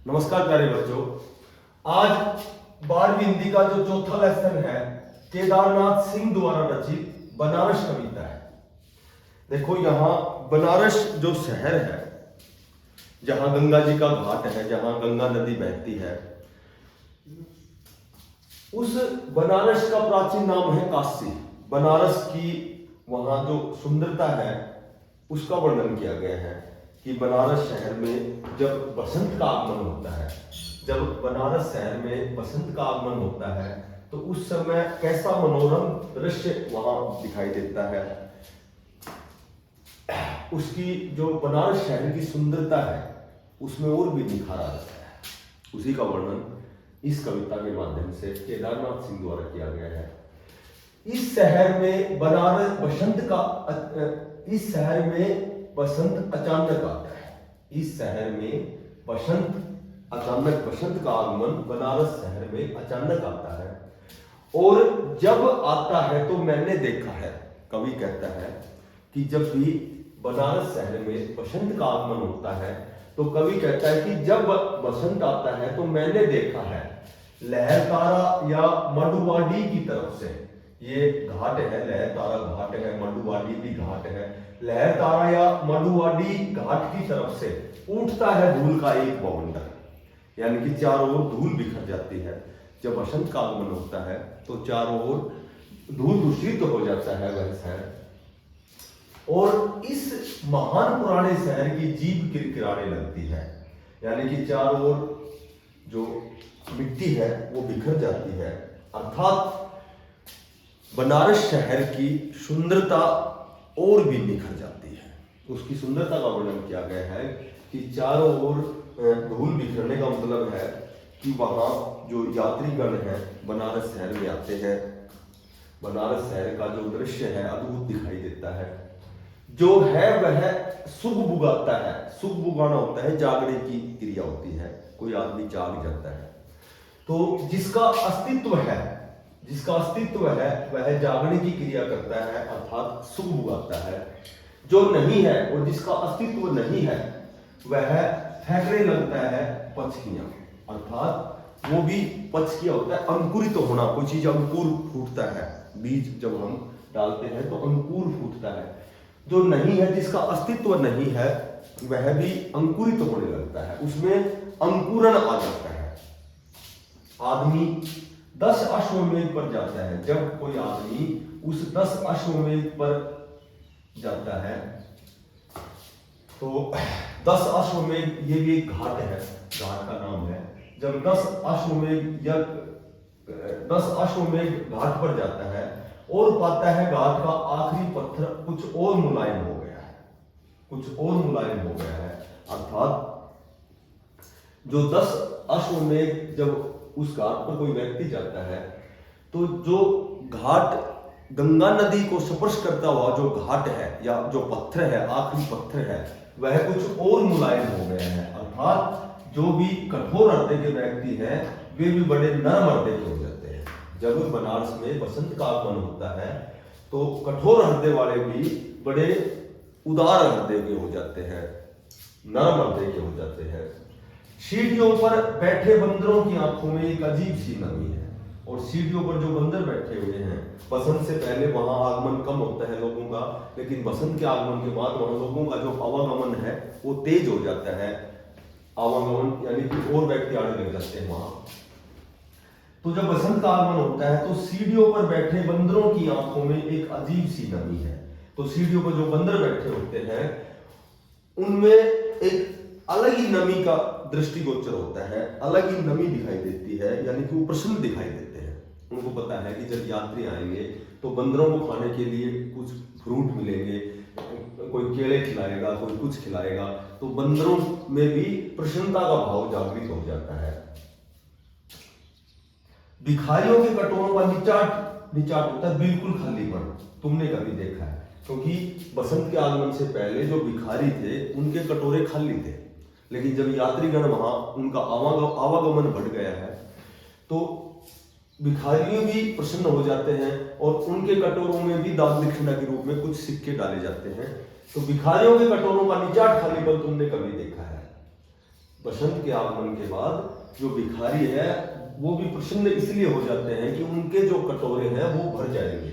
नमस्कार प्यारे बच्चों। आज 12वीं हिंदी का जो चौथा लेसन है केदारनाथ सिंह द्वारा रचित बनारस कविता है। देखो यहाँ बनारस जो शहर है, जहां गंगा जी का घाट है, जहां गंगा नदी बहती है, उस बनारस का प्राचीन नाम है काशी। बनारस की वहां जो सुंदरता है उसका वर्णन किया गया है कि बनारस शहर में जब बसंत का आगमन होता है, जब बनारस शहर में बसंत का आगमन होता है तो उस समय कैसा मनोरम दृश्य वहां दिखाई देता है। उसकी जो बनारस शहर की सुंदरता है उसमें और भी निखार आ जाता है। उसी का वर्णन इस कविता के माध्यम से केदारनाथ सिंह द्वारा किया गया है। इस शहर में बनारस बसंत का इस शहर में बसंत अचानक आता है। इस शहर में बसंत अचानक, बसंत का आगमन बनारस शहर में अचानक आता है और जब आता है तो मैंने देखा है। कवि कहता है कि जब भी बनारस शहर में बसंत का आगमन होता है तो कवि कहता है कि जब बसंत आता है तो मैंने देखा है लहरतारा या मडुवाडी की तरफ से। ये घाट है, लहरतारा घाट है, मडुवाडी भी घाट है। लहरतारा या मडुवाडी घाट की तरफ से उठता है धूल का एक बवंडर, यानी कि चारों ओर धूल बिखर जाती है। जब बसंत का आगमन होता है तो चारों ओर धूल दूषित हो जाता है वह शहर, और इस महान पुराने शहर की जीभ किरकिराने लगती है, यानी कि चारों ओर जो मिट्टी है वो बिखर जाती है। अर्थात बनारस शहर की सुंदरता और भी निखर जाती है। उसकी सुंदरता का वर्णन किया गया है कि चारों ओर धूल बिखरने का मतलब है कि वहाँ जो यात्रीगण हैं बनारस शहर में आते हैं, बनारस शहर का जो दृश्य है अद्भुत दिखाई देता है। जो है वह सुख बुगाता है। सुख बुगाना होता है जागने की क्रिया होती है, कोई आदमी जाग जाता है तो जिसका अस्तित्व है, जिसका अस्तित्व है वह जागने की क्रिया करता है, अर्थात सुख बुगाता है। जो नहीं है और जिसका अस्तित्व नहीं है वह फेंकने लगता है पचकियां, अर्थात वो भी पचकिया होता है अंकुरित तो होना। कोई चीज अंकुर फूटता है, बीज जब हम डालते हैं तो अंकुर फूटता है। जो नहीं है, जिसका अस्तित्व नहीं है, वह भी अंकुरित होने लगता है, उसमें अंकुरण आ जाता है। आदमी 10 अश्वमेध पर जाता है। जब कोई आदमी उस 10 अश्वमेध पर जाता है तो 10 अश्वमेध, ये भी एक घाट है, घाट का नाम है। जब 10 अश्वमेध घाट पर जाता है और पाता है घाट का आखिरी पत्थर कुछ और मुलायम हो गया है, कुछ और मुलायम हो गया है। अर्थात जो 10 अश्वमेध जब उस घाट पर कोई व्यक्ति जाता है तो जो घाट गंगा नदी को स्पर्श करता हुआ जो घाट है या जो पत्थर है, आखिरी पत्थर है, वह कुछ और मुलायम हो गया है। अर्थात जो भी कठोर हृदय के व्यक्ति हैं वे भी बड़े नरम हृदय के हो जाते हैं। जब बनारस में बसंत का आगमन होता है तो कठोर हृदय वाले भी बड़े उदार हृदय के हो जाते हैं, नरम हृदय के हो जाते हैं। सीढ़ियों पर बैठे बंदरों की आंखों में एक अजीब सी नमी है, और सीढ़ियों पर जो बंदर बैठे हुए हैं, बसंत से पहले वहां आगमन कम होता है लोगों का, लेकिन बसंत के आगमन के बाद वहां लोगों का जो आवागमन है वो तेज हो जाता है। आवागमन यानी कि और व्यक्ति आने लग जाते हैं वहां। तो जब बसंत का आगमन होता है तो सीढ़ियों पर बैठे बंदरों की आंखों में एक अजीब सी नमी है। तो सीढ़ियों पर जो बंदर बैठे होते हैं उनमें एक अलग ही नमी का दृष्टिगोचर होता है, अलग ही नमी दिखाई देती है, यानी कि वो प्रसन्न दिखाई देते हैं। उनको पता है कि जब यात्री आएंगे तो बंदरों को खाने के लिए कुछ फ्रूट मिलेंगे, कोई केले खिलाएगा, कोई कुछ खिलाएगा, तो बंदरों में भी प्रसन्नता का भाव जागृत हो जाता है। भिखारियों के कटोरों का निचाट होता है बिल्कुल खालीपन। तुमने कभी देखा है? क्योंकि बसंत के आगमन से पहले जो भिखारी थे उनके कटोरे खाली थे, लेकिन जब यात्रीगण वहां उनका आवागमन बढ़ गया है तो भिखारी भी प्रसन्न हो जाते हैं और उनके कटोरों में भी दान दक्षिणा के रूप में कुछ सिक्के डाले जाते हैं। तो भिखारियों के कटोरों का निचाट खालीपन तुमने कभी देखा है? बसंत के आगमन के बाद जो भिखारी है वो भी प्रसन्न इसलिए हो जाते हैं कि उनके जो कटोरे हैं वो भर जाएंगे।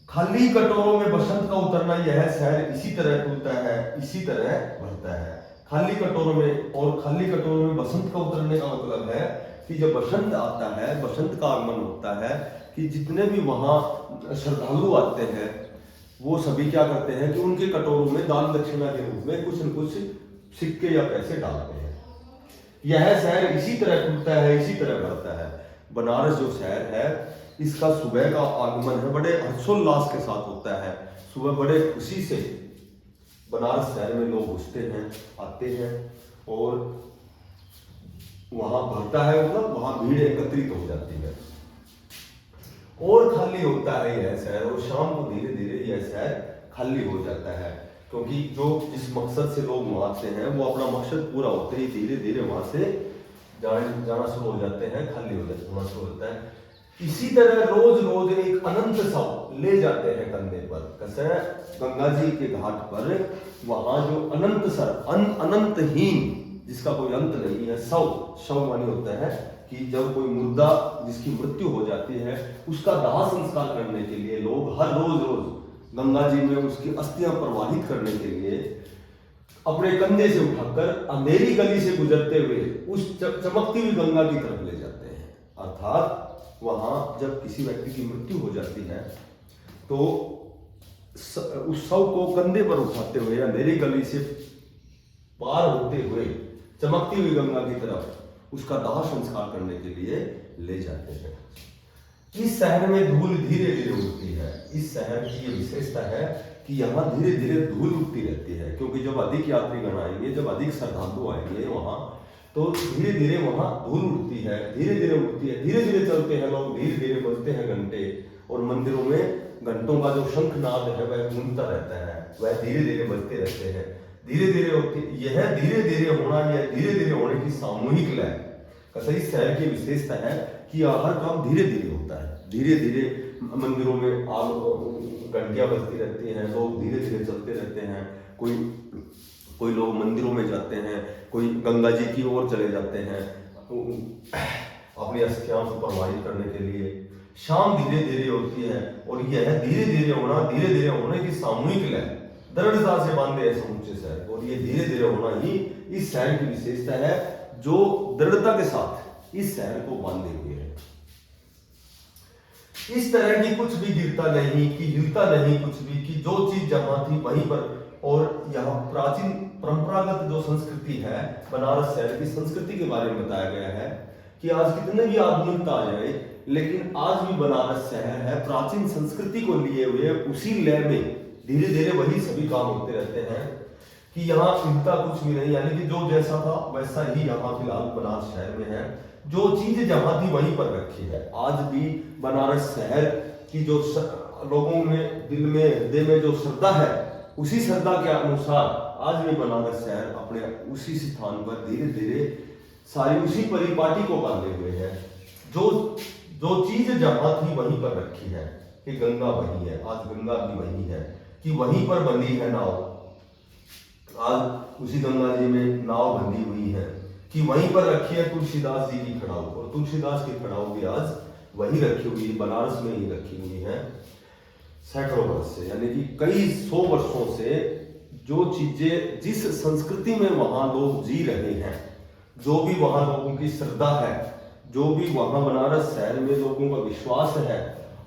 खाली कटोरों में बसंत का उतरना, यह शहर इसी तरह टूटता है, इसी तरह भरता है। खाली कटोरों में, और खाली कटोरों में बसंत का उतरने का मतलब है कि जब बसंत आता है, बसंत का आगमन होता है, कि जितने भी वहां श्रद्धालु आते हैं वो सभी क्या करते हैं कि उनके कटोरों में दान दक्षिणा के रूप में कुछ न कुछ सिक्के या पैसे डालते हैं। यह शहर इसी तरह टूटता है, इसी तरह बढ़ता है। बनारस जो शहर है, इसका सुबह का आगमन है बड़े हर्षोल्लास के साथ होता है। सुबह बड़े खुशी से बनारस शहर में लोग घुसते हैं, आते हैं, और वहां भरता है, मतलब वहां भीड़ एकत्रित हो जाती है और खाली होता है यह शहर। और शाम को धीरे धीरे यह शहर खाली हो जाता है, क्योंकि जो जिस मकसद से लोग वहां आते हैं वो अपना मकसद पूरा होते ही धीरे धीरे वहां से जाना शुरू हो जाते हैं, खाली होना शुरू होता है। इसी तरह रोज रोज एक अनंत शव ले जाते हैं कंधे पर। कैसे? गंगा जी के घाट पर वहां जो अनंतहीन, जिसका कोई अंत नहीं है, शव मानी होता है कि जब कोई मुर्दा जिसकी मृत्यु हो जाती है उसका दाह संस्कार करने के लिए लोग हर रोज गंगा जी में उसकी अस्थियां प्रवाहित करने के लिए अपने कंधे से उठाकर अंधेरी गली से गुजरते हुए उस चमकती हुई गंगा की तरफ ले जाते हैं। अर्थात वहां जब किसी व्यक्ति की मृत्यु हो जाती है तो उस शव को कंधे पर उठाते हुए अंधेरी गली से पार होते हुए चमकती हुई गंगा की तरफ उसका दाह संस्कार करने के लिए ले जाते हैं। इस शहर में धूल धीरे धीरे उड़ती है। इस शहर की ये विशेषता है कि यहाँ धीरे धीरे धूल उड़ती रहती है, क्योंकि जब अधिक यात्रीगण आएंगे, जब अधिक श्रद्धालु आएंगे वहां, तो धीरे धीरे वहां धूल उड़ती है, धीरे धीरे उड़ती है। धीरे धीरे चलते हैं लोग, धीरे धीरे बजते हैं घंटे, और मंदिरों में घंटों का जो शंखनाद है वह गूंजता रहता है, वह धीरे धीरे बजते रहते हैं। धीरे धीरे होती, यह धीरे धीरे होना, यह धीरे धीरे होने की सामूहिक लय इस शहर की विशेषता है कि हर काम धीरे धीरे होता है। धीरे धीरे मंदिरों में घंटियां बजती रहती हैं, लोग धीरे धीरे चलते रहते हैं। कोई लोग मंदिरों में जाते हैं, कोई गंगा जी की ओर चले जाते हैं अपनी अस्थियां को प्रवाहित करने के लिए। शाम धीरे धीरे होती है, और यह धीरे धीरे होना, धीरे धीरे होने की सामूहिक लय दृढ़ता से बांधे है समूचे शहर, और ये धीरे धीरे होना ही इस शहर की विशेषता है, जो दृढ़ता के साथ इस शहर को बांधे हुए है। इस तरह की कुछ भी गिरता नहीं, कि हिलता नहीं कुछ भी, कि जो चीज जहां थी वहीं पर। और यहाँ प्राचीन परंपरागत जो संस्कृति है, बनारस शहर की संस्कृति के बारे में बताया गया है कि आज कितने भी आधुनिकता आ जाए, लेकिन आज भी बनारस शहर है प्राचीन संस्कृति को लिए हुए उसी लय में धीरे धीरे वही सभी काम होते रहते हैं, कि यहाँ हिलता कुछ भी नहीं। यानी कि जो जैसा था वैसा ही यहाँ फिलहाल बनारस शहर में है, जो चीज जहां थी वहीं पर रखी है। आज भी बनारस शहर की जो लोगों में दिल में हृदय में जो श्रद्धा है, उसी श्रद्धा के अनुसार आज भी बनारस शहर अपने उसी स्थान पर धीरे धीरे सारी उसी परिपाटी को बांधे हुए है। जो चीज जहां थी वहीं पर रखी है, कि गंगा वही है, आज गंगा भी वही है, कि वहीं पर बंधी है नाव, आज उसी गंगा जी में नाव बंधी हुई है, कि वहीं पर रखी है तुलसीदास जी की खड़ाऊ, और तुलसीदास की खड़ाऊ भी आज वही रखी हुई, बनारस में ही रखी हुई है सैकड़ों वर्ष से, यानी कि कई सौ वर्षों से। जो चीजें जिस संस्कृति में वहां लोग जी रहे हैं, जो भी वहां लोगों की श्रद्धा है, जो भी वहां बनारस शहर में लोगों का विश्वास है,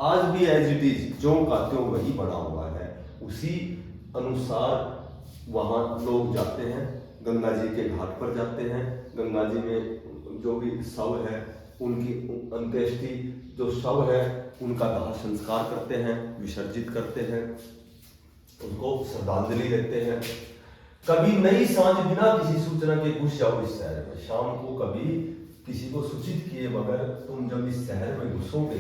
आज भी एज इट इज जो का त्यों वही बना हुआ है। उसी अनुसार वहां लोग जाते हैं, गंगा जी के घाट पर जाते हैं, गंगा जी में जो भी शव है उनकी अंत्येष्टि, जो शव है उनका दाह संस्कार करते हैं, विसर्जित करते हैं, उनको श्रद्धांजलि देते हैं। कभी नई सांझ बिना किसी सूचना के घुस जाओ इस शहर में, शाम को कभी किसी को सूचित किए बगैर तुम जब इस शहर में घुसोगे,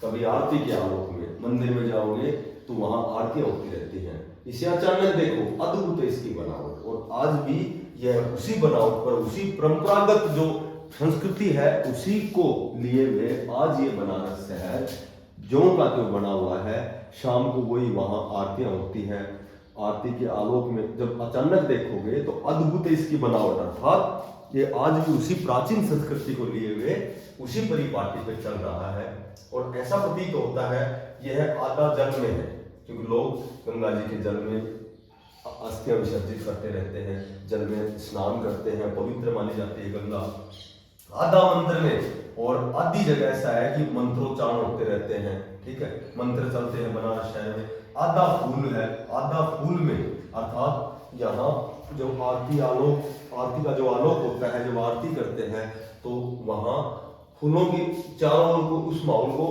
कभी आरती के आलोक में मंदिर में जाओगे तो वहां आरतियां होती रहती हैं। इसे अचानक देखो, अद्भुत है इसकी बनावट, और आज भी यह उसी बनावट पर, उसी परंपरागत जो संस्कृति है उसी को लिए हुए आज ये बनारस शहर ज्यों का त्यों बना हुआ है। शाम को वही वहां आरतियां होती हैं, आरती के आलोक में जब अचानक देखोगे तो अद्भुत है इसकी बनावट, अर्थात ये आज भी उसी प्राचीन संस्कृति को लिए हुए उसी परिपाटी पे चल रहा है। और ऐसा प्रतीत होता है यह आधा जल में है, क्योंकि लोग गंगा जी के जल में अस्थियां विसर्जित करते रहते हैं, जल में स्नान करते हैं, पवित्र मानी जाती है गंगा। आधा मंत्र में और आधी जगह ऐसा है कि मंत्रोच्चारण होते रहते हैं, ठीक है, मंत्र चलते हैं बनारस शहर में। आधा फूल है, आधा फूल में, अर्थात यहाँ जो आरती का जो आलोक होता है, जब आरती करते हैं तो वहाँ फूलों की चारों ओर को, उस माहौल को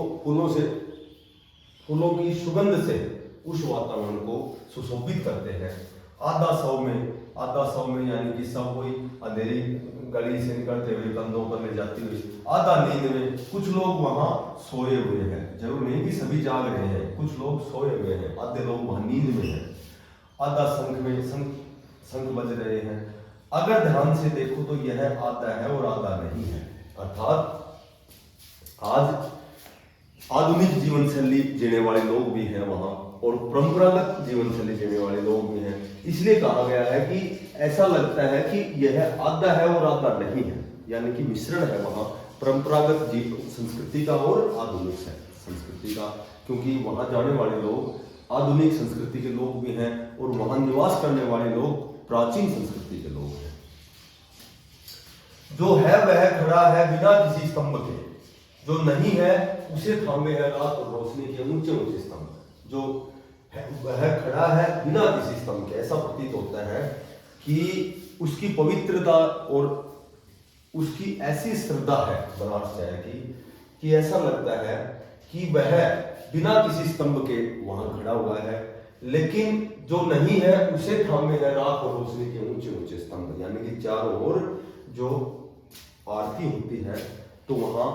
फूलों की सुगंध से उस वातावरण को सुशोभित करते हैं। आधा सौ में यानी कि सब कोई अंधेरी गली से निकलते हुए कंधों पर ले जाती हुई, आधा नींद में, कुछ लोग वहां सोए हुए हैं, जरूर नहीं कि सभी जाग रहे हैं, कुछ लोग सोए हुए हैं, आधे लोग वहां नींद में हैं। आधा शंख बज रहे हैं। अगर ध्यान से देखो तो यह आधा है और आधा नहीं है, अर्थात आज आधुनिक जीवन शैली जीने वाले लोग भी हैं वहां, और परंपरागत जीवन शैली जीने वाले लोग भी हैं। इसलिए कहा गया है कि ऐसा लगता है कि यह आधा है और आधा नहीं है, यानी कि मिश्रण है वहां परंपरागत संस्कृति का और आधुनिक संस्कृति का, क्योंकि वहां जाने वाले लोग आधुनिक संस्कृति के लोग भी हैं और वहां निवास करने वाले लोग प्राचीन संस्कृति के लोग हैं। जो है वह खड़ा है बिना किसी स्तंभ के, जो नहीं है उसे थामे है रात और रोशनी के ऊंचे ऊंचे स्तंभ। जो है वह खड़ा है बिना किसी स्तंभ के, ऐसा प्रतीत होता है कि उसकी पवित्रता और उसकी ऐसी श्रद्धा है बनारस शहर की कि ऐसा लगता है कि वह बिना किसी स्तंभ के वहां खड़ा हुआ है, लेकिन जो नहीं है उसे थामे है रात और रोशनी के ऊंचे ऊंचे स्तंभ। यानी कि चारों ओर जो आरती होती है तो वहां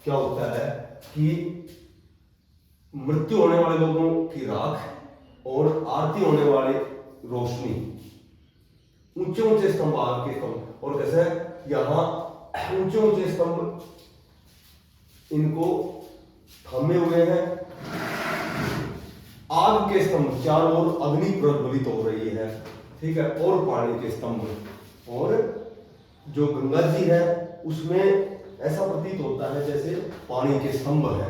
क्या होता है कि मृत्यु होने वाले लोगों की राख और आरती होने वाली रोशनी, ऊंचे ऊंचे स्तंभ, आग के स्तंभ, और कैसे यहाँ ऊंचे ऊंचे स्तंभ इनको थामे हुए हैं। आग के स्तंभ, चारों ओर अग्नि प्रज्वलित हो रही है, ठीक है, और पानी के स्तंभ, और जो गंगा जी है उसमें ऐसा प्रतीत होता है जैसे पानी के स्तंभ है,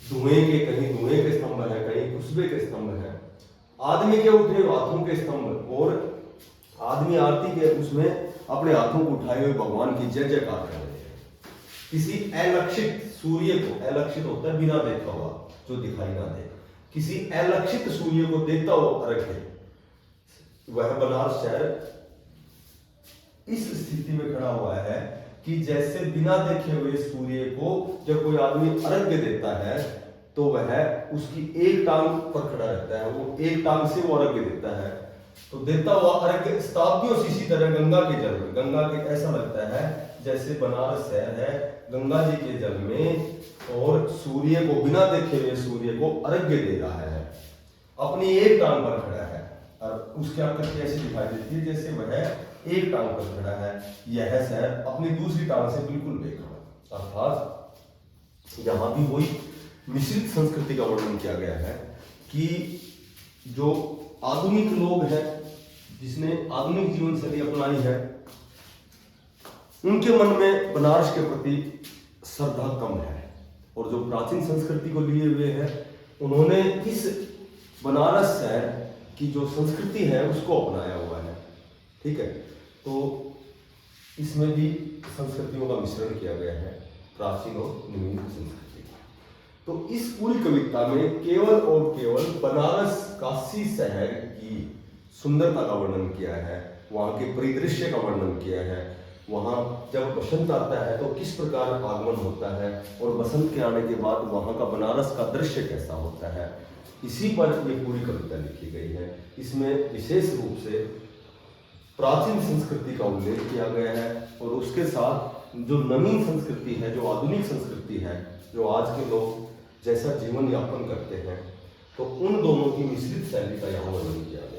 कहीं धुएं के स्तंभ है, कहीं खुशबे के स्तंभ है, आदमी के उठे हाथों के स्तंभ, और आदमी आरती के उसमें अपने हाथों को उठाए हुए भगवान की जय जयकार कर रहे हैं। किसी अलक्षित सूर्य को, अलक्षित होता है बिना देखा हुआ, जो दिखाई ना दे, किसी अलक्षित सूर्य को देखता हुआ अर्घ्य, वह बनारस शहर इस स्थिति में खड़ा हुआ है कि जैसे बिना देखे हुए सूर्य को जब कोई आदमी अर्घ्य देता है तो वह उसकी एक टांग पर खड़ा रहता है, वो एक टांग से वो अर्घ्य देता है, तो देता हुआ अर्घ्य शताब्दियों से इसी तरह गंगा के जल में, गंगा के ऐसा लगता है जैसे बनारस शहर है गंगा जी के जल में, और सूर्य को बिना देखे हुए सूर्य को अर्घ्य दे रहा है, अपनी एक टांग पर खड़ा है, और उसकी आकृति ऐसी दिखाई देती है जैसे वह एक टांग पर खड़ा है, यह शहर अपनी दूसरी टांग से बिल्कुल बेखड़ा। अर्थात यहां भी वही मिश्रित संस्कृति का वर्णन किया गया है कि जो आधुनिक लोग हैं, जिसने आधुनिक जीवन शैली अपनाई है, उनके मन में बनारस के प्रति श्रद्धा कम है, और जो प्राचीन संस्कृति को लिए हुए हैं उन्होंने इस बनारस शहर की जो संस्कृति है उसको अपनाया हुआ है, ठीक है। तो इसमें भी संस्कृतियों का मिश्रण किया गया है, प्राचीन और नवीन संस्कृति। तो इस पूरी कविता में केवल और केवल बनारस काशी शहर की सुंदरता का वर्णन किया है, वहाँ के परिदृश्य का वर्णन किया है, वहाँ जब बसंत आता है तो किस प्रकार आगमन होता है, और बसंत के आने के बाद वहाँ का बनारस का दृश्य कैसा होता है, इसी पर ये पूरी कविता लिखी गई है। इसमें विशेष रूप से प्राचीन संस्कृति का उल्लेख किया गया है, और उसके साथ जो नवीन संस्कृति है, जो आधुनिक संस्कृति है, जो आज के लोग जैसा जीवन यापन करते हैं, तो उन दोनों की मिश्रित शैली का यहाँ वर्णन किया गया है।